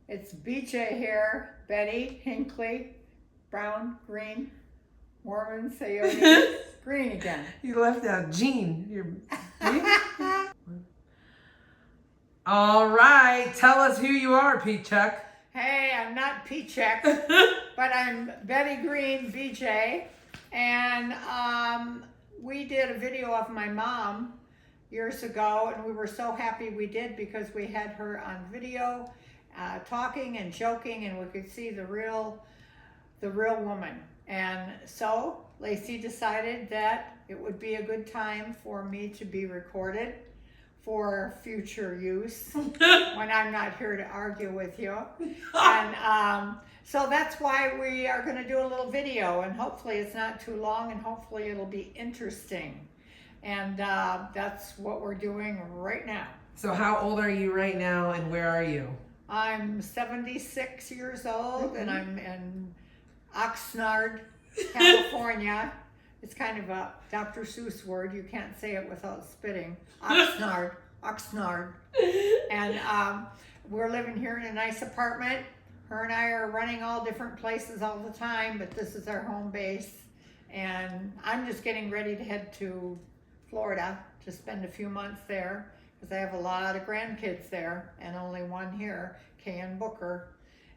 It's BJ here, Betty, Hinckley, Brown, Green, Mormon, Sayoni, Green again. You left out Jean. All right, tell us who you are, Pete Chuck. Hey, I'm not P-Check, but I'm Betty Green, BJ, and we did a video of my mom years ago, and we were so happy we did because we had her on video talking and joking, and we could see the real woman. And so Lacey decided that it would be a good time for me to be recorded for future use when I'm not here to argue with you. And so that's why we are going to do a little video, and hopefully it's not too long, and hopefully it'll be interesting. And that's what we're doing right now. So how old are you right now, and where are you? I'm 76 years old, and I'm in Oxnard, California. It's kind of a Dr. Seuss word. You can't say it without spitting. Oxnard. And we're living here in a nice apartment. Her and I are running all different places all the time, but this is our home base. And I'm just getting ready to head to Florida to spend a few months there because I have a lot of grandkids there and only one here, Kayan Booker,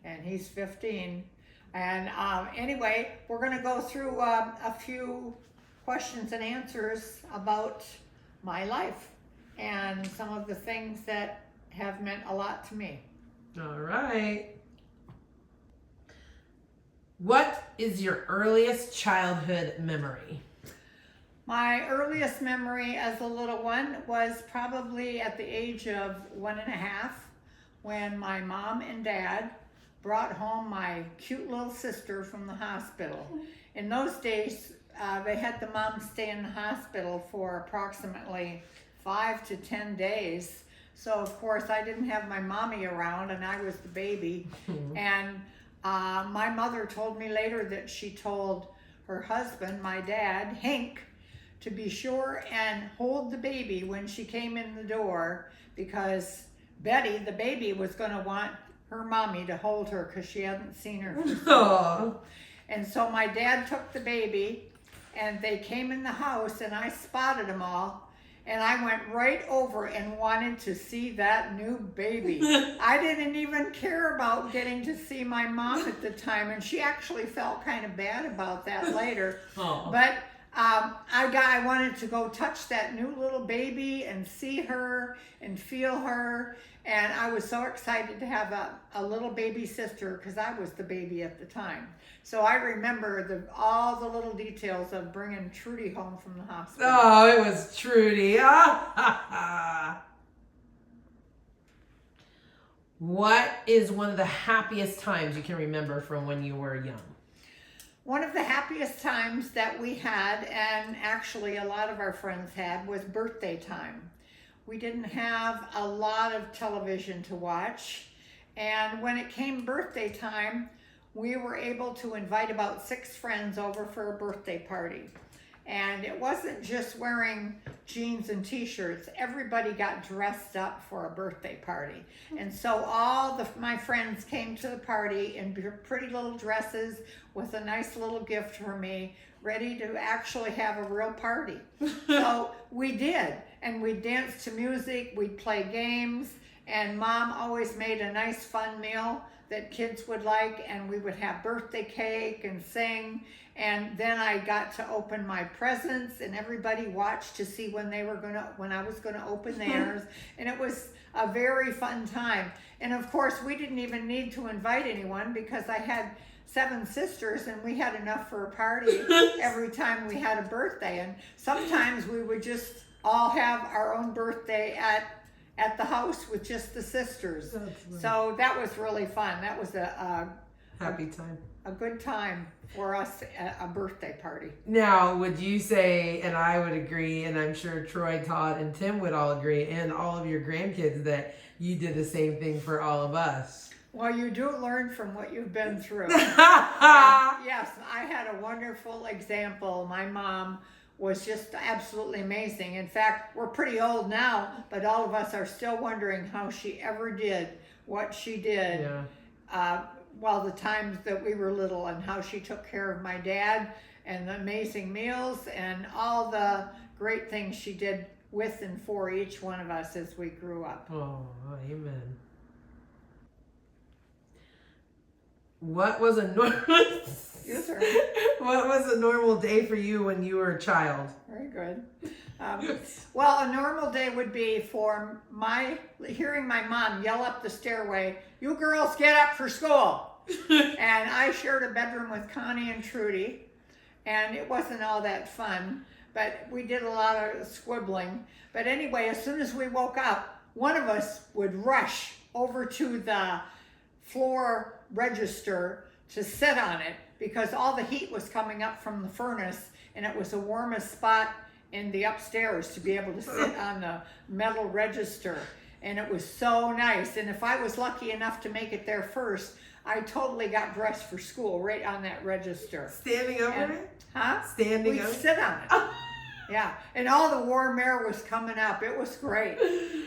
and he's 15. And anyway, we're going to go through a few questions and answers about my life and some of the things that have meant a lot to me. All right. What is your earliest childhood memory? My earliest memory as a little one was probably at the age of 1.5 when my mom and dad brought home my cute little sister from the hospital. In those days, they had the mom stay in the hospital for approximately 5 to 10 days. So of course I didn't have my mommy around and I was the baby. And my mother told me later that she told her husband, my dad, Hank, to be sure and hold the baby when she came in the door because Betty, the baby, was going to want her mommy to hold her because she hadn't seen her for so long. And so my dad took the baby and they came in the house and I spotted them all and I went right over and wanted to see that new baby. I didn't even care about getting to see my mom at the time, and she actually felt kind of bad about that later. But I wanted to go touch that new little baby and see her and feel her. And I was so excited to have a little baby sister because I was the baby at the time. So I remember all the little details of bringing Trudy home from the hospital. Oh, it was Trudy. What is one of the happiest times you can remember from when you were young? One of the happiest times that we had, and actually a lot of our friends had, was birthday time. We didn't have a lot of television to watch, and when it came birthday time, we were able to invite about 6 friends over for a birthday party. And it wasn't just wearing jeans and t-shirts. Everybody got dressed up for a birthday party. And so all my friends came to the party in pretty little dresses with a nice little gift for me, ready to actually have a real party. So we did. And we'd dance to music, we'd play games, and Mom always made a nice fun meal that kids would like, and we would have birthday cake and sing. And then I got to open my presents, and everybody watched to see when I was gonna open theirs. And it was a very fun time. And of course, we didn't even need to invite anyone because I had 7 sisters and we had enough for a party every time we had a birthday. And sometimes we would just all have our own birthday at the house with just the sisters. Nice. So that was really fun. That was a happy time. A good time for us at a birthday party. Now, would you say, and I would agree, and I'm sure Troy, Todd, and Tim would all agree, and all of your grandkids, that you did the same thing for all of us? Well, you do learn from what you've been through. Yes, I had a wonderful example. My mom was just absolutely amazing. In fact, we're pretty old now, but all of us are still wondering how she ever did what she did. Yeah. Well, the times that we were little and how she took care of my dad and the amazing meals and all the great things she did with and for each one of us as we grew up. Oh, amen. What was a normal What was a normal day for you when you were a child? Very good. Well, a normal day would be for hearing my mom yell up the stairway, "You girls get up for school." And I shared a bedroom with Connie and Trudy, and it wasn't all that fun, but we did a lot of squibbling. But anyway, as soon as we woke up, one of us would rush over to the floor register to sit on it because all the heat was coming up from the furnace, and it was the warmest spot in the upstairs to be able to sit on the metal register. And it was so nice. And if I was lucky enough to make it there first, I totally got dressed for school right on that register. Standing over it? Huh? Standing We'd over sit on it. Yeah. And all the warm air was coming up. It was great.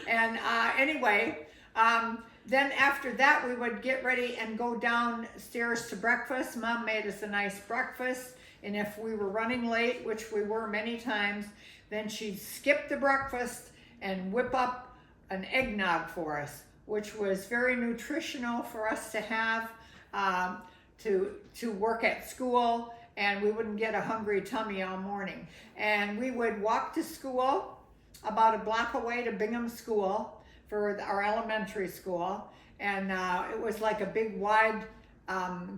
And anyway, then after that, we would get ready and go downstairs to breakfast. Mom made us a nice breakfast. And if we were running late, which we were many times, then she'd skip the breakfast and whip up an eggnog for us, which was very nutritional for us to have to work at school, and we wouldn't get a hungry tummy all morning. And we would walk to school about a block away to Bingham School for our elementary school, and it was like a big wide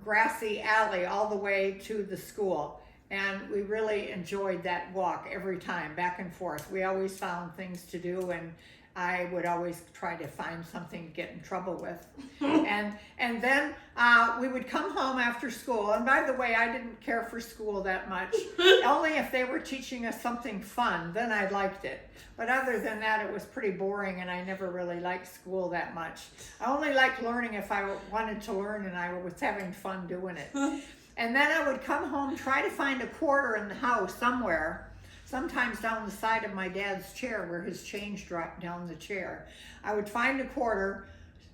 grassy alley all the way to the school. And we really enjoyed that walk every time, back and forth. We always found things to do, and I would always try to find something to get in trouble with. And then we would come home after school. And by the way, I didn't care for school that much. Only if they were teaching us something fun, then I liked it. But other than that, it was pretty boring, and I never really liked school that much. I only liked learning if I wanted to learn and I was having fun doing it. And then I would come home, try to find a quarter in the house somewhere, sometimes down the side of my dad's chair where his change dropped down the chair. I would find a quarter,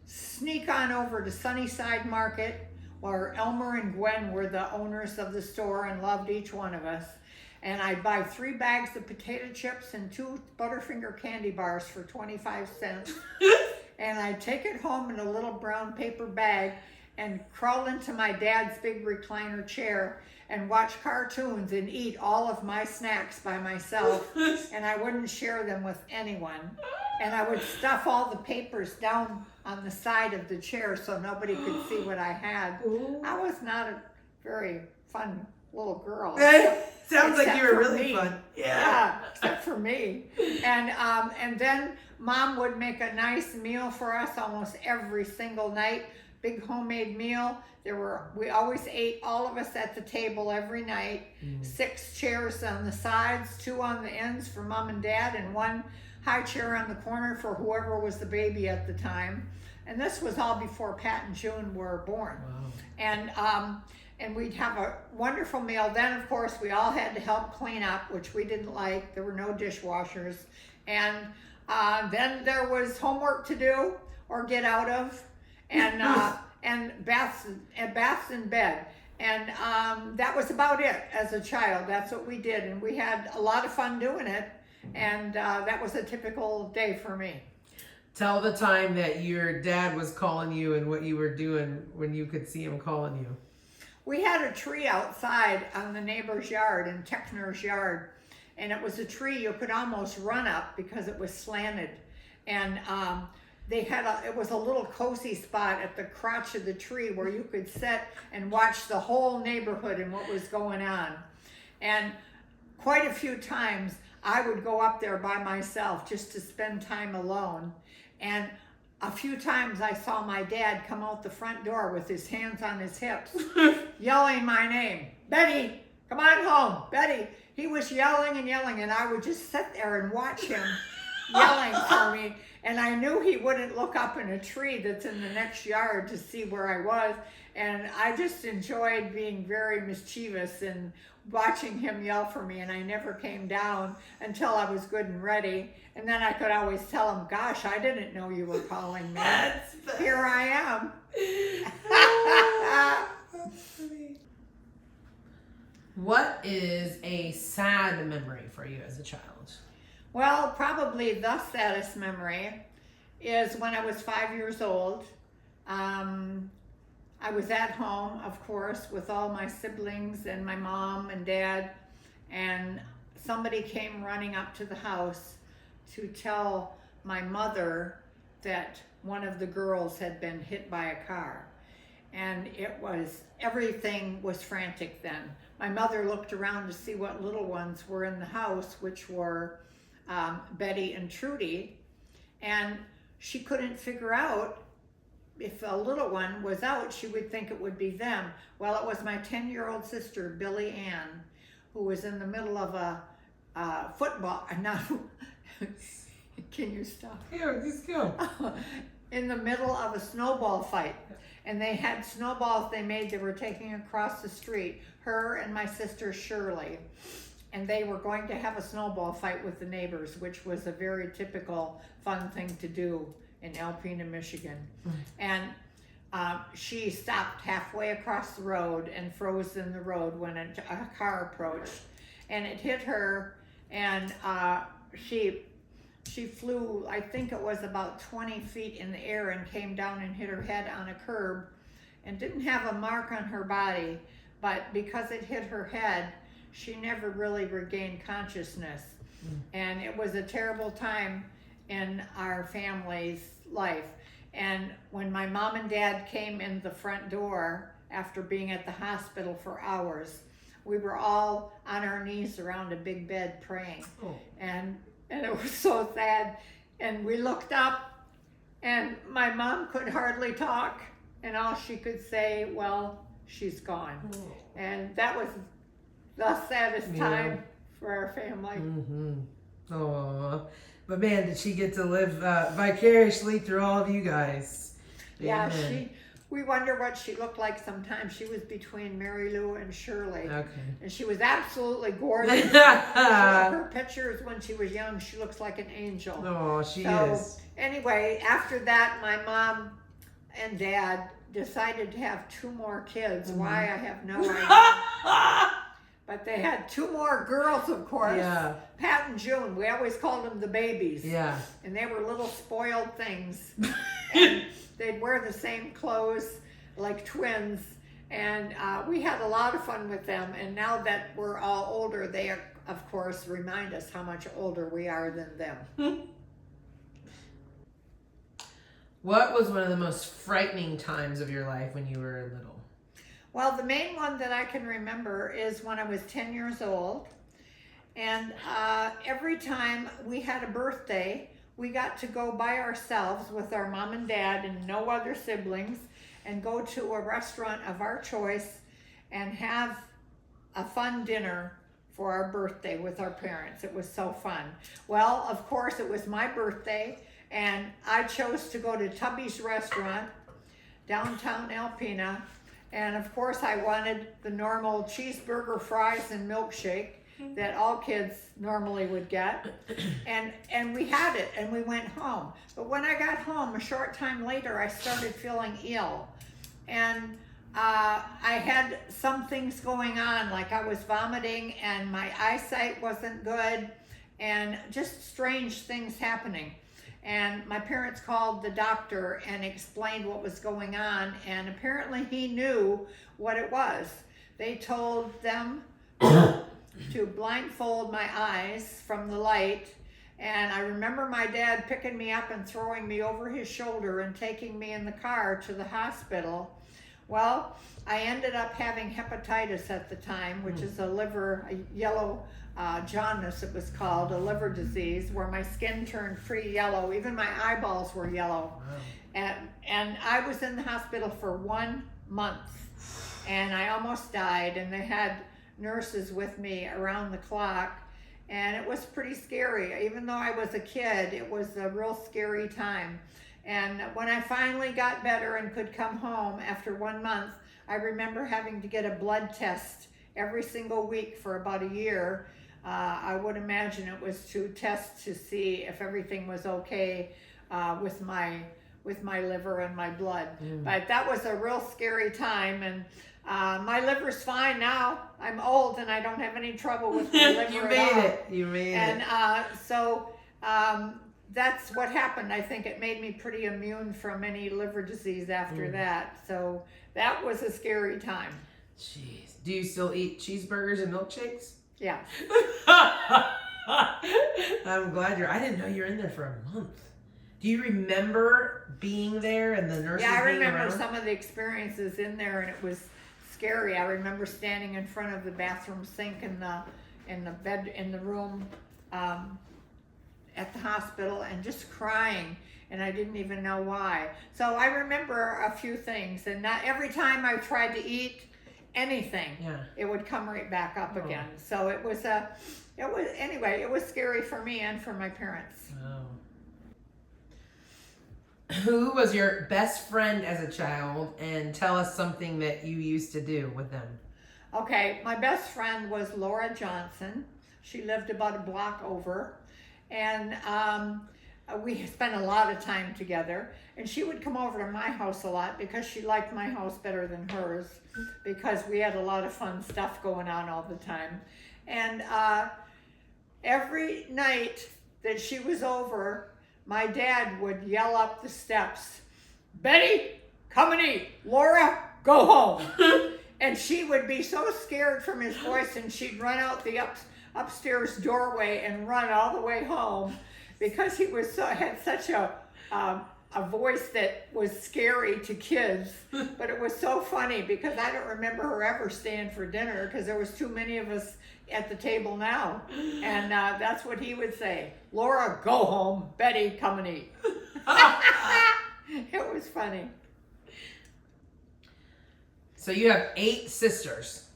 sneak on over to Sunnyside Market, where Elmer and Gwen were the owners of the store and loved each one of us. And I'd buy 3 bags of potato chips and 2 Butterfinger candy bars for 25 cents. And I'd take it home in a little brown paper bag and crawl into my dad's big recliner chair and watch cartoons and eat all of my snacks by myself, and I wouldn't share them with anyone. And I would stuff all the papers down on the side of the chair so nobody could see what I had. I was not a very fun little girl. Sounds like you were really me. fun. Yeah, except for me. And then Mom would make a nice meal for us almost every single night. Big homemade meal. We always ate, all of us at the table every night. 6 chairs on the sides, 2 on the ends for Mom and Dad, and 1 high chair on the corner for whoever was the baby at the time. And this was all before Pat and June were born. Wow. And we'd have a wonderful meal. Then, of course, we all had to help clean up, which we didn't like. There were no dishwashers. And then there was homework to do or get out of. And baths in bed. And that was about it as a child. That's what we did. And we had a lot of fun doing it. And that was a typical day for me. Tell the time that your dad was calling you and what you were doing when you could see him calling you. We had a tree outside on the neighbor's yard, in Techner's yard. And it was a tree you could almost run up because it was slanted. And it was a little cozy spot at the crotch of the tree where you could sit and watch the whole neighborhood and what was going on. And quite a few times I would go up there by myself just to spend time alone. And a few times I saw my dad come out the front door with his hands on his hips, yelling my name, "Betty, come on home, Betty." He was yelling and yelling, and I would just sit there and watch him yelling for me. And I knew he wouldn't look up in a tree that's in the next yard to see where I was. And I just enjoyed being very mischievous and watching him yell for me. And I never came down until I was good and ready. And then I could always tell him, gosh, I didn't know you were calling me. Here I am. What is a sad memory for you as a child? Well, probably the saddest memory is when I was 5 years old. I was at home, of course, with all my siblings and my mom and dad, and somebody came running up to the house to tell my mother that one of the girls had been hit by a car. And everything was frantic then. My mother looked around to see what little ones were in the house, which were Betty and Trudy, and she couldn't figure out if a little one was out, she would think it would be them. Well, it was my 10-year-old sister, Billy Ann, who was in the middle of a football, can you stop? Yeah, just go. In the middle of a snowball fight. And they had snowballs they were taking across the street, her and my sister Shirley. And they were going to have a snowball fight with the neighbors, which was a very typical fun thing to do in Alpena, Michigan. And she stopped halfway across the road and froze in the road when a car approached. And it hit her, and she flew, I think it was about 20 feet in the air, and came down and hit her head on a curb, and didn't have a mark on her body, but because it hit her head, she never really regained consciousness. And it was a terrible time in our family's life. And when my mom and dad came in the front door after being at the hospital for hours, we were all on our knees around a big bed praying. And it was so sad. And we looked up, and my mom could hardly talk, and all she could say, well, she's gone. And that was the saddest time for our family. Aww. But man, did she get to live vicariously through all of you guys. Yeah, we wonder what she looked like sometimes. She was between Mary Lou and Shirley. Okay. And she was absolutely gorgeous. Her pictures when she was young, she looks like an angel. Oh, she is. Anyway, after that, my mom and dad decided to have 2 more kids. Why, I have no idea. But they had 2 more girls, of course. Yeah. Pat and June. We always called them the babies. Yeah. And they were little spoiled things. And they'd wear the same clothes like twins. And we had a lot of fun with them. And now that we're all older, they, of course, remind us how much older we are than them. What was one of the most frightening times of your life when you were little? Well, the main one that I can remember is when I was 10 years old. And every time we had a birthday, we got to go by ourselves with our mom and dad and no other siblings, and go to a restaurant of our choice and have a fun dinner for our birthday with our parents. It was so fun. Well, of course, it was my birthday, and I chose to go to Tubby's Restaurant, downtown Alpena. And of course, I wanted the normal cheeseburger, fries, and milkshake that all kids normally would get. And we had it, and we went home. But when I got home, a short time later, I started feeling ill. And I had some things going on, like I was vomiting, and my eyesight wasn't good, and just strange things happening. And my parents called the doctor and explained what was going on, and apparently he knew what it was. They told them to blindfold my eyes from the light, and I remember my dad picking me up and throwing me over his shoulder and taking me in the car to the hospital. Well, I ended up having hepatitis at the time, which is a yellow jaundice, it was called, a liver disease, where my skin turned pretty yellow. Even my eyeballs were yellow. Wow. And I was in the hospital for 1 month, and I almost died, and they had nurses with me around the clock. and it was pretty scary. Even though I was a kid, it was a real scary time. And when I finally got better and could come home after 1 month, I remember having to get a blood test every single week for about a year. I would imagine it was to test to see if everything was okay with my liver and my blood. But that was a real scary time, and my liver's fine now. I'm old and I don't have any trouble with my liver You at made all. it. You made And it. so that's what happened. I think it made me pretty immune from any liver disease after that. So that was a scary time. Jeez. Do you still eat cheeseburgers and milkshakes? Yeah. I'm glad I didn't know you were in there for a month. Do you remember being there and the nurses Yeah, I being remember around? some of the experiences in there, and it was scary. I remember standing in front of the bathroom sink in the bed in the room at the hospital and just crying, and I didn't even know why. So I remember a few things, and not every time I tried to eat anything, it would come right back up again. So it was scary for me and for my parents. Who was your best friend as a child, and tell us something that you used to do with them? Okay, my best friend was Laura Johnson. She lived about a block over, and we spent a lot of time together. And she would come over to my house a lot because she liked my house better than hers, because we had a lot of fun stuff going on all the time. And every night that she was over, my dad would yell up the steps, "Betty, come and eat. Laura, go home." And she would be so scared from his voice, and she'd run out the upstairs doorway and run all the way home, because he was had such a voice that was scary to kids. But it was so funny, because I don't remember her ever staying for dinner, because there was too many of us at the table now. And that's what he would say: "Laura, go home. Betty, come and eat." It was funny. So you have 8 sisters.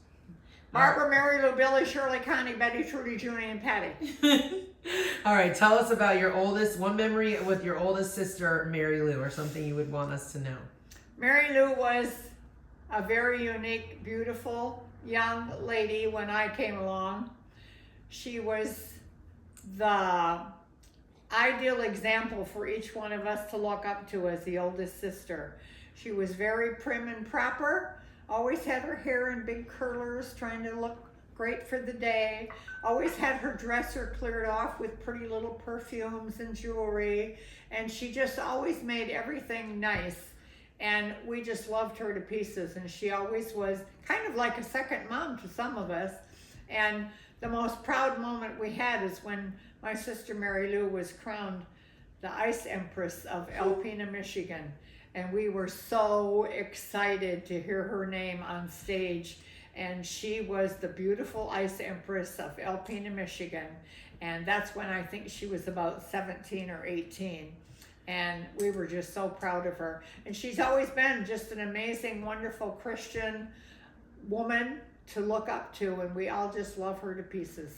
Barbara, Mary Lou, Billy, Shirley, Connie, Betty, Trudy, Junie, and Patty. All right, tell us about one memory with your oldest sister, Mary Lou, or something you would want us to know. Mary Lou was a very unique, beautiful young lady when I came along. She was the ideal example for each one of us to look up to as the oldest sister. She was very prim and proper, always had her hair in big curlers, trying to look great for the day, always had her dresser cleared off with pretty little perfumes and jewelry, and she just always made everything nice. And we just loved her to pieces, and she always was kind of like a second mom to some of us. And the most proud moment we had is when my sister Mary Lou was crowned the Ice Empress of Alpena, Michigan. And we were so excited to hear her name on stage. And she was the beautiful Ice Empress of Alpena, Michigan. And that's when I think she was about 17 or 18. And we were just so proud of her. And she's always been just an amazing, wonderful Christian woman to look up to. And we all just love her to pieces.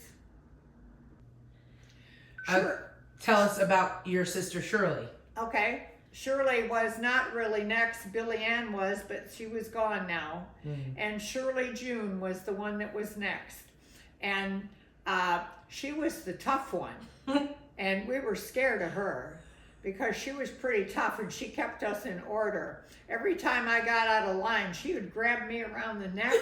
Sure. Tell us about your sister Shirley. Okay. Shirley was not really next. Billy Ann was, but she was gone now. And Shirley June was the one that was next. And she was the tough one. And we were scared of her, because she was pretty tough, and she kept us in order. Every time I got out of line, she would grab me around the neck,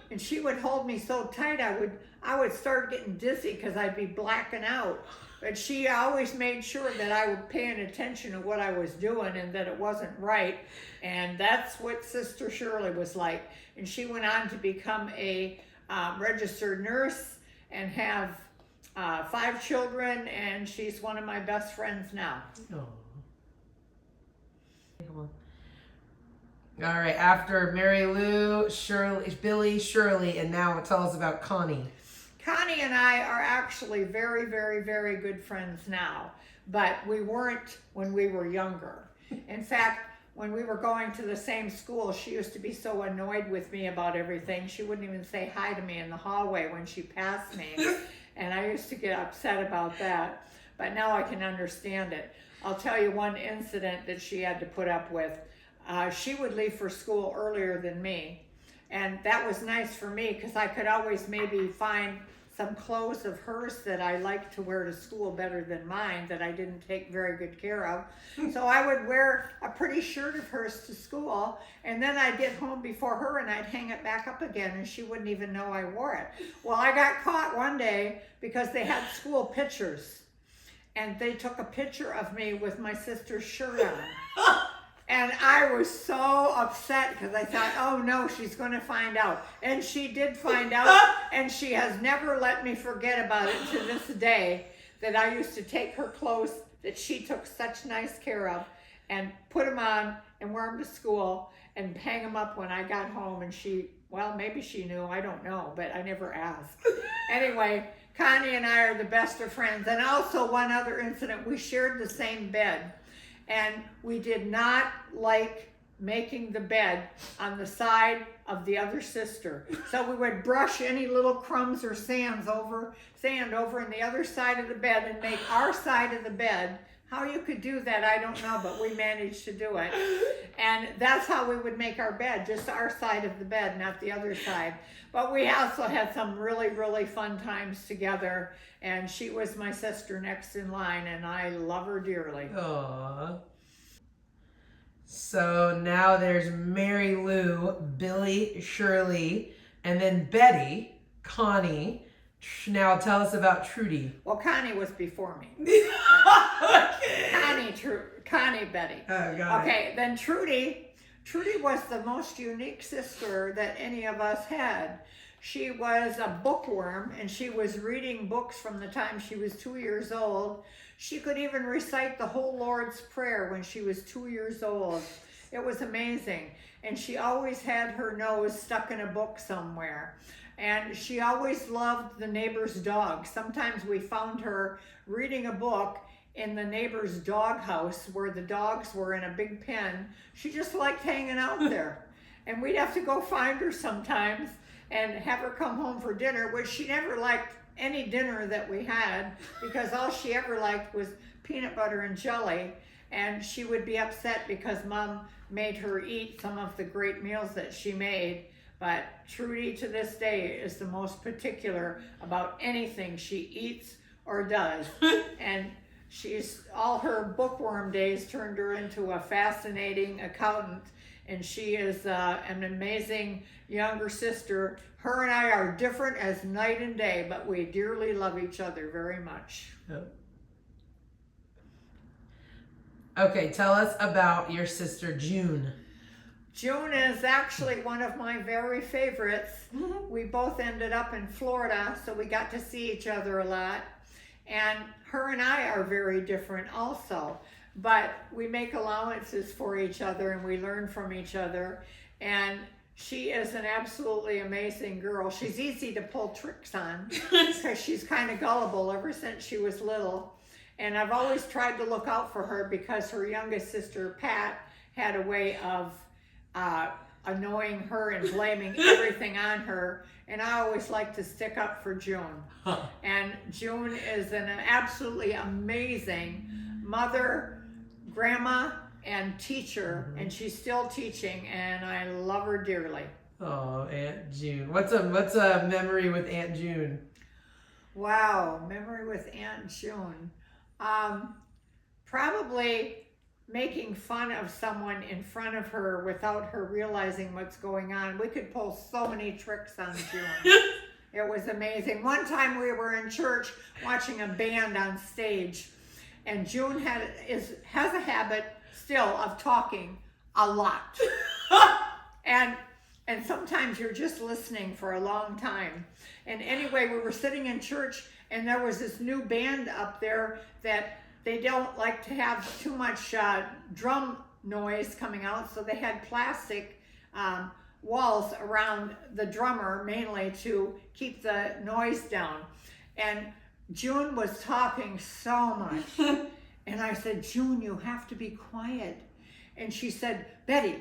and she would hold me so tight I would start getting dizzy, because I'd be blacking out. But she always made sure that I was paying attention to what I was doing and that it wasn't right. And that's what Sister Shirley was like. And she went on to become a registered nurse and have 5 children, and she's one of my best friends now. Oh. All right, after Mary Lou, Shirley, Billy, Shirley, and now tell us about Connie. Connie and I are actually very, very, very good friends now, but we weren't when we were younger. In fact, when we were going to the same school, she used to be so annoyed with me about everything. She wouldn't even say hi to me in the hallway when she passed me. And I used to get upset about that, but now I can understand it. I'll tell you one incident that she had to put up with. She would leave for school earlier than me, and that was nice for me because I could always maybe find some clothes of hers that I liked to wear to school better than mine that I didn't take very good care of. So I would wear a pretty shirt of hers to school, and then I'd get home before her and I'd hang it back up again, and she wouldn't even know I wore it. Well, I got caught one day because they had school pictures, and they took a picture of me with my sister's shirt on. And I was so upset because I thought, oh no, she's going to find out. And she did find out, and she has never let me forget about it to this day, that I used to take her clothes that she took such nice care of and put them on and wear them to school and hang them up when I got home. And she, well, maybe she knew, I don't know, but I never asked. Anyway, Connie and I are the best of friends. And also one other incident, we shared the same bed. And we did not like making the bed on the side of the other sister. So we would brush any little crumbs or sand over on the other side of the bed and make our side of the bed. How you could do that, I don't know, but we managed to do it. And that's how we would make our bed, just our side of the bed, not the other side. But we also had some really, really fun times together. And she was my sister next in line, and I love her dearly. Aww. So now there's Mary Lou, Billy, Shirley, and then Betty, Connie. Now tell us about Trudy. Well, Connie was before me. Connie, Betty. Oh, got it. Okay, then Trudy was the most unique sister that any of us had. She was a bookworm, and she was reading books from the time she was 2 years old. She could even recite the whole Lord's Prayer when she was 2 years old. It was amazing. And she always had her nose stuck in a book somewhere. And she always loved the neighbor's dog. Sometimes we found her reading a book in the neighbor's dog house where the dogs were in a big pen. She just liked hanging out there. And we'd have to go find her sometimes and have her come home for dinner, which she never liked any dinner that we had because all she ever liked was peanut butter and jelly. And she would be upset because Mom made her eat some of the great meals that she made. But Trudy to this day is the most particular about anything she eats or does. And all her bookworm days turned her into a fascinating accountant. And she is an amazing younger sister. Her and I are different as night and day, but we dearly love each other very much. Yep. Okay, tell us about your sister June. June is actually one of my very favorites. We both ended up in Florida, so we got to see each other a lot. And her and I are very different also, but we make allowances for each other and we learn from each other. And she is an absolutely amazing girl. She's easy to pull tricks on because she's kind of gullible ever since she was little. And I've always tried to look out for her because her youngest sister, Pat, had a way of annoying her and blaming everything on her. And I always like to stick up for June. And June is an absolutely amazing mother, grandma, and teacher, and she's still teaching, and I love her dearly. Oh, Aunt June. What's a memory with Aunt June? Wow, memory with Aunt June. Probably making fun of someone in front of her without her realizing what's going on. We could pull so many tricks on June. It was amazing. One time we were in church watching a band on stage, and June has a habit still of talking a lot. and sometimes you're just listening for a long time. And anyway, we were sitting in church, and there was this new band up there that they don't like to have too much drum noise coming out, so they had plastic walls around the drummer mainly to keep the noise down. And June was talking so much. And I said, June, you have to be quiet. And she said, Betty,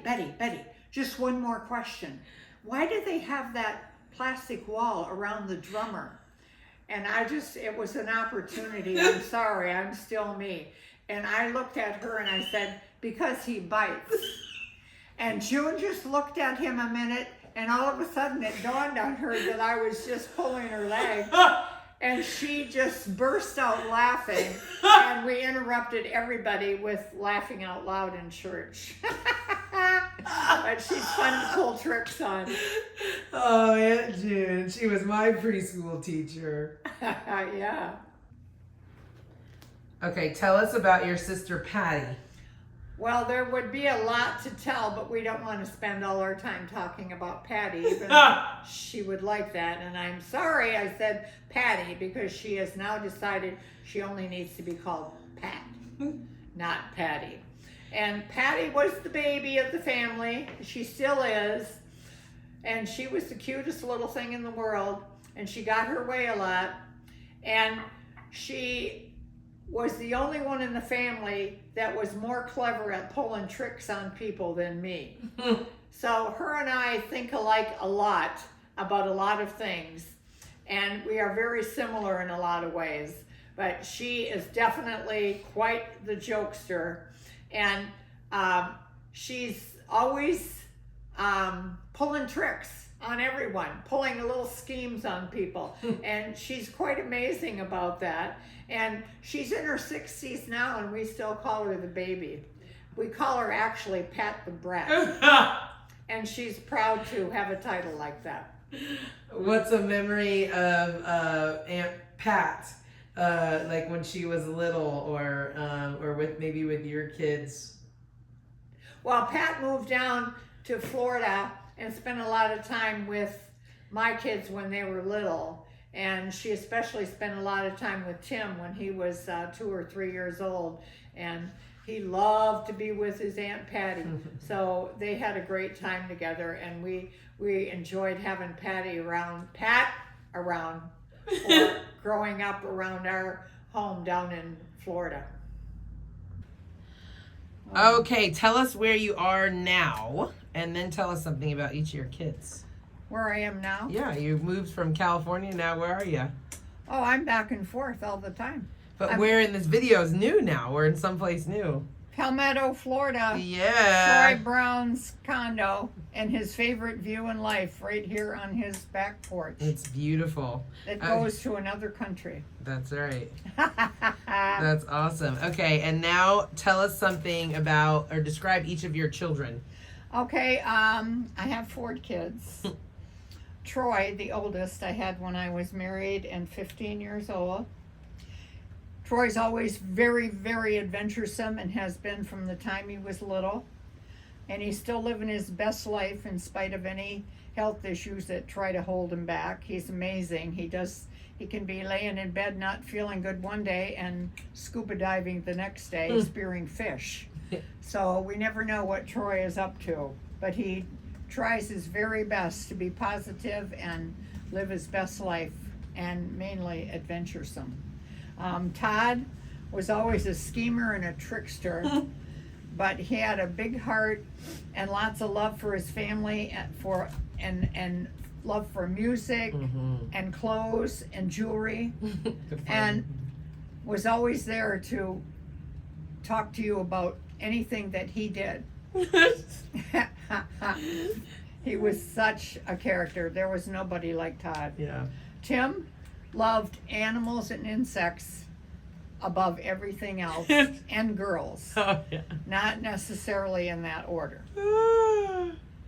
just one more question. Why do they have that plastic wall around the drummer? And it was an opportunity. I'm sorry, I'm still me. And I looked at her and I said, because he bites. And June just looked at him a minute, and all of a sudden it dawned on her that I was just pulling her leg. And she just burst out laughing, and we interrupted everybody with laughing out loud in church. But she's fun to pull tricks on. Oh, Aunt June. She was my preschool teacher. Yeah. Okay, tell us about your sister Patty. Well, there would be a lot to tell, but we don't want to spend all our time talking about Patty, even though she would like that. And I'm sorry I said Patty, because she has now decided she only needs to be called Pat, not Patty. And Patty was the baby of the family. She still is. And she was the cutest little thing in the world. And she got her way a lot. And she was the only one in the family that was more clever at pulling tricks on people than me. So her and I think alike a lot about a lot of things, and we are very similar in a lot of ways. But she is definitely quite the jokester, and she's always pulling tricks on everyone, pulling little schemes on people, and she's quite amazing about that. And she's in her 60s now, and we still call her the baby. We call her actually Pat the Brat. And she's proud to have a title like that. What's a memory of Aunt Pat, like when she was little, or with your kids? Well, Pat moved down to Florida and spent a lot of time with my kids when they were little. And she especially spent a lot of time with Tim when he was 2 or 3 years old. And he loved to be with his Aunt Patty. So they had a great time together, and we enjoyed having Pat around, or growing up around our home down in Florida. Okay, tell us where you are now, and then tell us something about each of your kids. Where I am now? Yeah, you moved from California. Now where are you? Oh, I'm back and forth all the time. But where in this video is new now? We're in someplace new. Palmetto, Florida. Yeah. Troy Brown's condo, and his favorite view in life right here on his back porch. It's beautiful. It goes to another country. That's right. That's awesome. Okay, and now tell us something about, or describe each of your children. Okay, I have 4 kids. Troy, the oldest, I had when I was married and 15 years old. Troy's always very, very adventuresome and has been from the time he was little. And he's still living his best life in spite of any health issues that try to hold him back. He's amazing. He can be laying in bed not feeling good one day and scuba diving the next day, spearing fish. So we never know what Troy is up to, but he tries his very best to be positive and live his best life, and mainly adventuresome. Todd was always a schemer and a trickster, but he had a big heart and lots of love for his family and love for music and clothes and jewelry, and was always there to talk to you about anything that he did. He was such a character. There was nobody like Todd. Yeah. Tim loved animals and insects above everything else, and girls. Oh, yeah. Not necessarily in that order.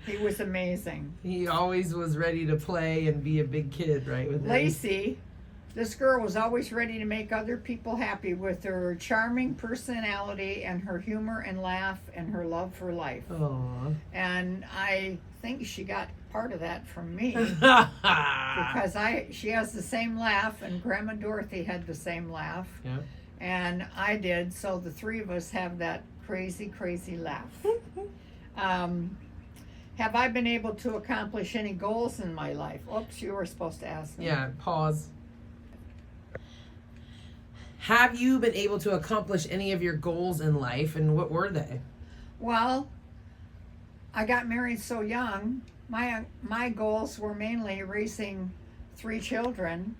He was amazing. He always was ready to play and be a big kid, right? With Lacey, this girl was always ready to make other people happy with her charming personality and her humor and laugh and her love for life. Aww. And I think she got part of that from me because she has the same laugh, and Grandma Dorothy had the same laugh. Yeah. And I did, so the 3 of us have that crazy, crazy laugh. Have I been able to accomplish any goals in my life? Oops, you were supposed to ask me. Yeah, pause. Have you been able to accomplish any of your goals in life, and what were they? Well, I got married so young. My goals were mainly raising 3 children,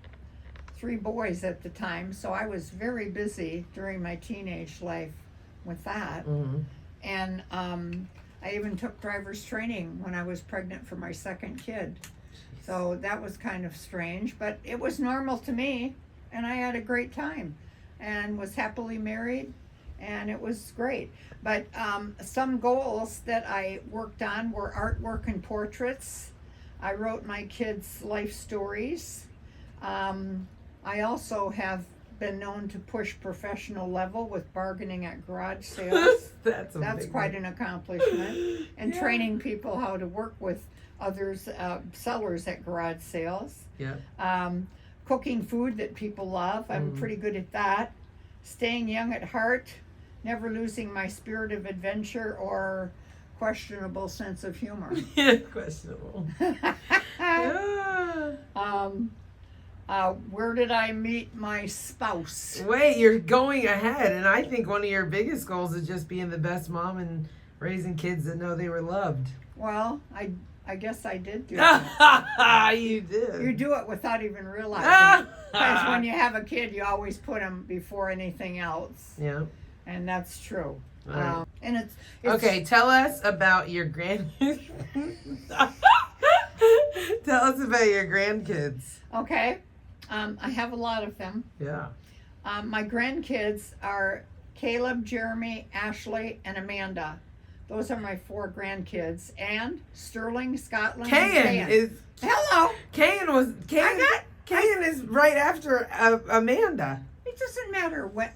3 boys at the time, so I was very busy during my teenage life with that. Mm-hmm. And I even took driver's training when I was pregnant for my second kid. So that was kind of strange, but it was normal to me, and I had a great time and was happily married, and it was great. But some goals that I worked on were artwork and portraits. I wrote my kids' life stories. I also have been known to push professional level with bargaining at garage sales. That's quite an accomplishment. And Yeah. training people how to work with others, sellers at garage sales. Yeah. Cooking food that people love. I'm pretty good at that. Staying young at heart, never losing my spirit of adventure or questionable sense of humor. Questionable. Yeah. Where did I meet my spouse? Wait, you're going ahead, and I think one of your biggest goals is just being the best mom and raising kids that know they were loved. Well, I guess I did do that. You did. You do it without even realizing. Because when you have a kid, you always put them before anything else, Yeah. and that's true. All right. And it's Okay, tell us about your Tell us about your grandkids. Okay. I have a lot of them. Yeah. My grandkids are Caleb, Jeremy, Ashley, and Amanda. Those are my 4 grandkids. And Sterling, Scotland, and Kayan is Hello. Kayan is right after Amanda. It doesn't matter what.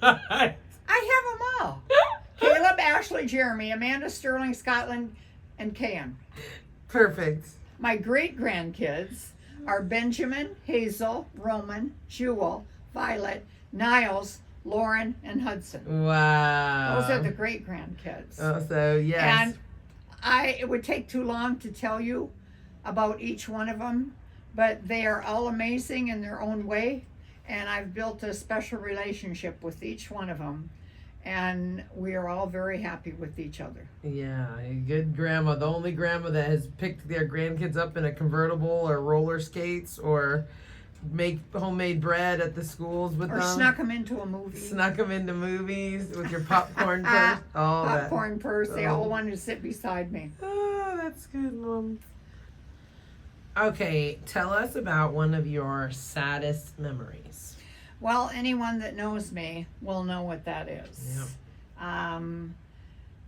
Right. I have them all. Caleb, Ashley, Jeremy, Amanda, Sterling, Scotland, and Kayan. Perfect. My great grandkids are Benjamin, Hazel, Roman, Jewel, Violet, Niles, Lauren, and Hudson. Wow. Those are the great grandkids. Oh, so yes. And it would take too long to tell you about each one of them, but they are all amazing in their own way, and I've built a special relationship with each one of them, and we are all very happy with each other. Yeah, a good grandma. The only grandma that has picked their grandkids up in a convertible or roller skates or make homemade bread at the schools with Or them. snuck them into a movie. Snuck them into movies with your popcorn purse. All that. Popcorn purse. They Oh. all wanted to sit beside me. Oh, that's good, Mom. Okay, tell us about one of your saddest memories. Well, anyone that knows me will know what that is. Yeah.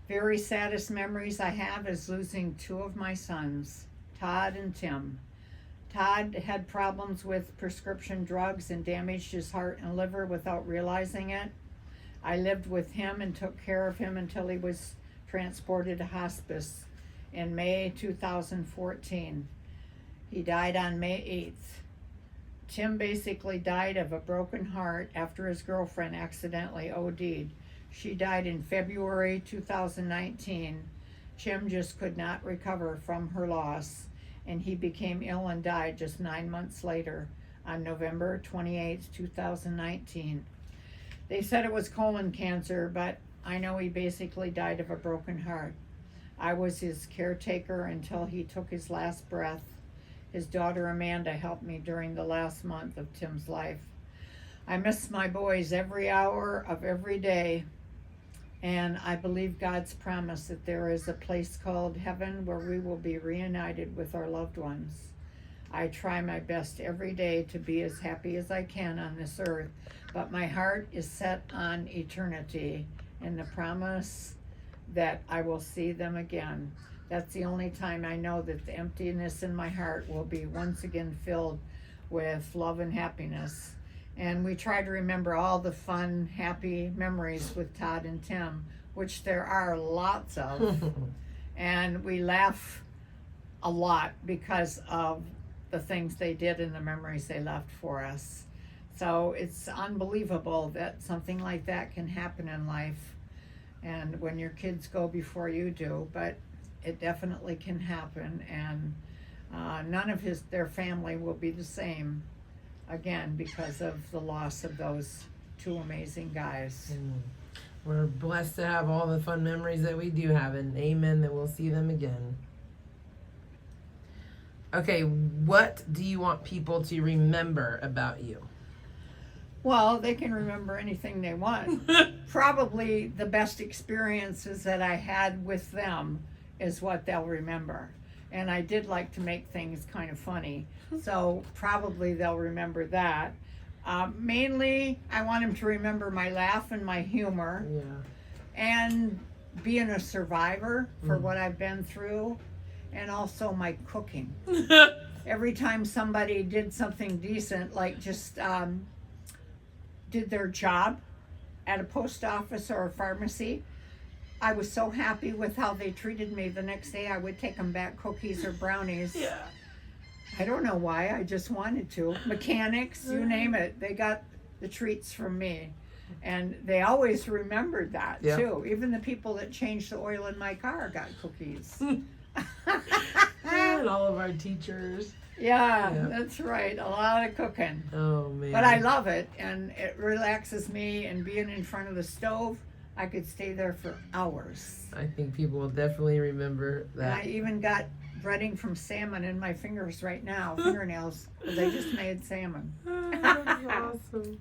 Very saddest memories I have is losing 2 of my sons, Todd and Tim. Todd had problems with prescription drugs and damaged his heart and liver without realizing it. I lived with him and took care of him until he was transported to hospice in May 2014. He died on May 8th. Tim basically died of a broken heart after his girlfriend accidentally OD'd. She died in February 2019. Tim just could not recover from her loss, and he became ill and died just 9 months later on November 28, 2019. They said it was colon cancer, but I know he basically died of a broken heart. I was his caretaker until he took his last breath. His daughter Amanda helped me during the last month of Tim's life. I miss my boys every hour of every day, and I believe God's promise that there is a place called heaven where we will be reunited with our loved ones. I try my best every day to be as happy as I can on this earth, but my heart is set on eternity and the promise that I will see them again. That's the only time I know that the emptiness in my heart will be once again filled with love and happiness. And we try to remember all the fun, happy memories with Todd and Tim, which there are lots of. And we laugh a lot because of the things they did and the memories they left for us. So it's unbelievable that something like that can happen in life, and when your kids go before you do, but it definitely can happen, and none of their family will be the same again because of the loss of those 2 amazing guys. We're blessed to have all the fun memories that we do have, and amen that we'll see them again. Okay, what do you want people to remember about you? Well, they can remember anything they want. Probably the best experiences that I had with them is what they'll remember. And I did like to make things kind of funny, so probably they'll remember that. Mainly, I want them to remember my laugh and my humor, Yeah. and being a survivor for what I've been through, and also my cooking. Every time somebody did something decent, like just did their job at a post office or a pharmacy, I was so happy with how they treated me. The next day I would take them back cookies or brownies. Yeah. I don't know why, I just wanted to. Mechanics, you name it, they got the treats from me. And they always remembered that Yeah. too. Even the people that changed the oil in my car got cookies. And all of our teachers. Yeah, Yeah. that's right. A lot of cooking. Oh man. But I love it, and it relaxes me, and being in front of the stove, I could stay there for hours. I think people will definitely remember And I that. even got breading from salmon in my fingers right now, fingernails, because I just made salmon. That's awesome.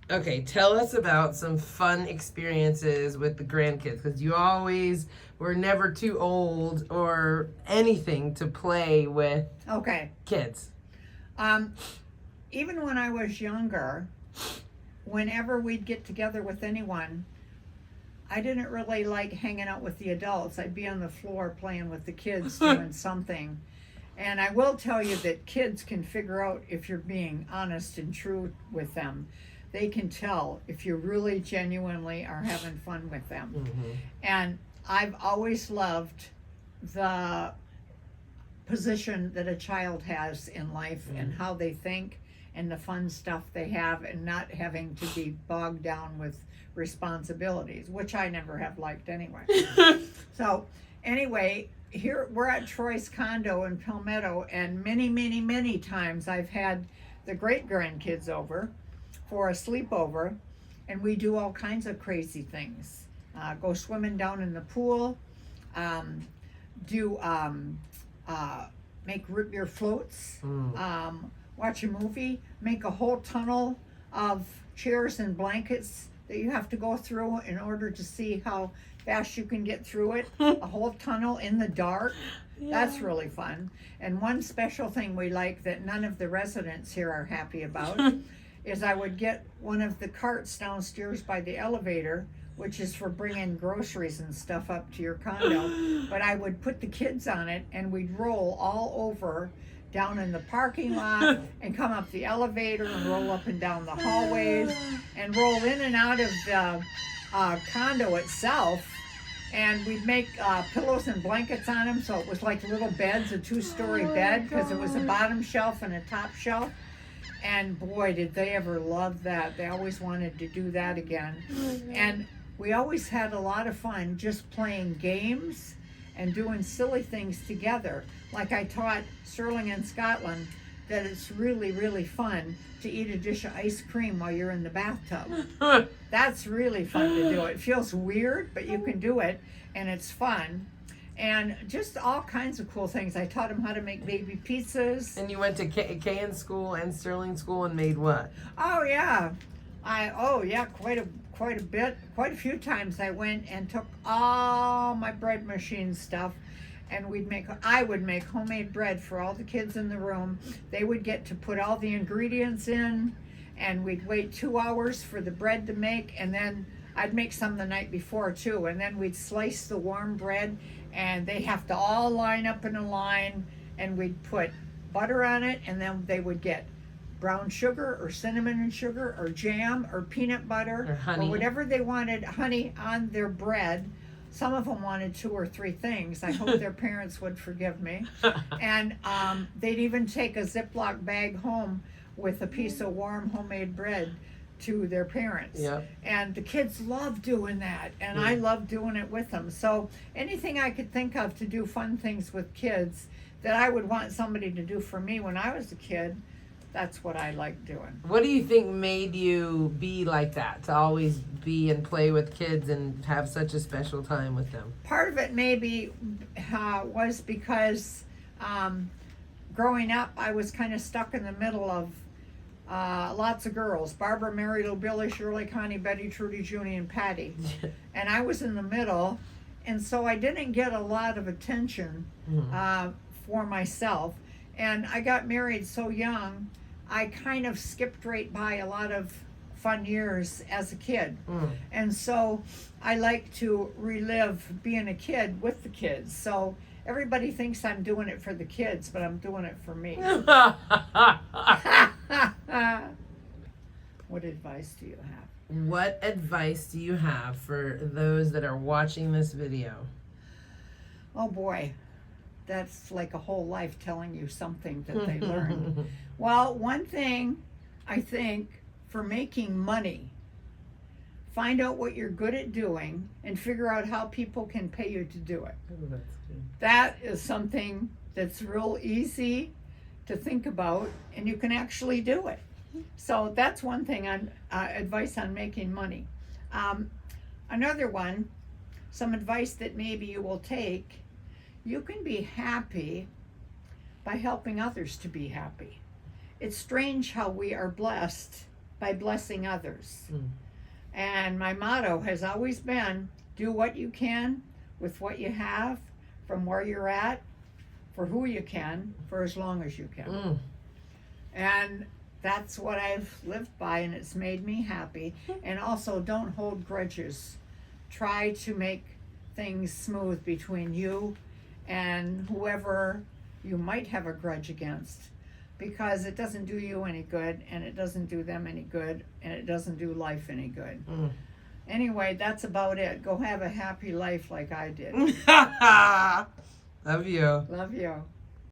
Okay, tell us about some fun experiences with the grandkids, because you always were never too old or anything to play with Okay. kids. Even when I was younger, whenever we'd get together with anyone, I didn't really like hanging out with the adults. I'd be on the floor playing with the kids doing something. And I will tell you that kids can figure out if you're being honest and true with them. They can tell if you really genuinely are having fun with them. Mm-hmm. And I've always loved the position that a child has in life and how they think and the fun stuff they have, and not having to be bogged down with responsibilities, which I never have liked anyway. So anyway, here we're at Troy's condo in Palmetto, and many times I've had the great grandkids over for a sleepover, and we do all kinds of crazy things. Go swimming down in the pool, make root beer floats, watch a movie, make a whole tunnel of chairs and blankets that you have to go through in order to see how fast you can get through it. A whole tunnel in the dark. That's really fun. And one special thing we like that none of the residents here are happy about is I would get one of the carts downstairs by the elevator, which is for bringing groceries and stuff up to your condo. But I would put the kids on it, and we'd roll all over down in the parking lot and come up the elevator and roll up and down the hallways and roll in and out of the condo itself. And we'd make pillows and blankets on them, so it was like little beds, a two-story bed, because it was a bottom shelf and a top shelf. And boy, did they ever love that. They always wanted to do that again. And we always had a lot of fun just playing games and doing silly things together. Like I taught Sterling in Scotland that it's really fun to eat a dish of ice cream while you're in the bathtub. That's really fun to do. It feels weird, but you can do it, and it's fun. And just all kinds of cool things. I taught them how to make baby pizzas. And you went to Cayen School and Sterling School and made what? Oh yeah, quite a bit. Quite a few times I went and took all my bread machine stuff, and I would make homemade bread for all the kids in the room. They would get to put all the ingredients in, and we'd wait 2 hours for the bread to make, and then I'd make some the night before too, and then we'd slice the warm bread, and they have to all line up in a line, and we'd put butter on it, and then they would get brown sugar or cinnamon and sugar or jam or peanut butter Or honey. or whatever they wanted, honey on their bread. Some of them wanted 2 or 3 things. I hope their parents would forgive me. And they'd even take a Ziploc bag home with a piece of warm homemade bread to their parents. Yep. And the kids love doing that, and I love doing it with them. So anything I could think of to do fun things with kids that I would want somebody to do for me when I was a kid, that's what I like doing. What do you think made you be like that, to always be and play with kids and have such a special time with them? Part of it maybe was because Growing up, I was kind of stuck in the middle of lots of girls. Barbara, Mary Lou, Billy, Shirley, Connie, Betty, Trudy, Junie, and Patty. And I was in the middle, and so I didn't get a lot of attention for myself. And I got married so young, I kind of skipped right by a lot of fun years as a kid. And so I like to relive being a kid with the kids. So everybody thinks I'm doing it for the kids, but I'm doing it for me. What advice do you have? What advice do you have for those that are watching this video? Oh boy, that's like a whole life telling you something that they learned. Well, one thing I think for making money, find out what you're good at doing and figure out how people can pay you to do it. Oh, that's good. That is something that's real easy to think about, and you can actually do it. So that's one thing on advice on making money. Another one, some advice that maybe you will take, you can be happy by helping others to be happy. It's strange how we are blessed by blessing others. And my motto has always been, do what you can with what you have, from where you're at, for who you can, for as long as you can. And that's what I've lived by, and it's made me happy. And also, don't hold grudges. Try to make things smooth between you and whoever you might have a grudge against, because it doesn't do you any good, and it doesn't do them any good, and it doesn't do life any good. Anyway, that's about it. Go have a happy life like I did. Love you. Love you.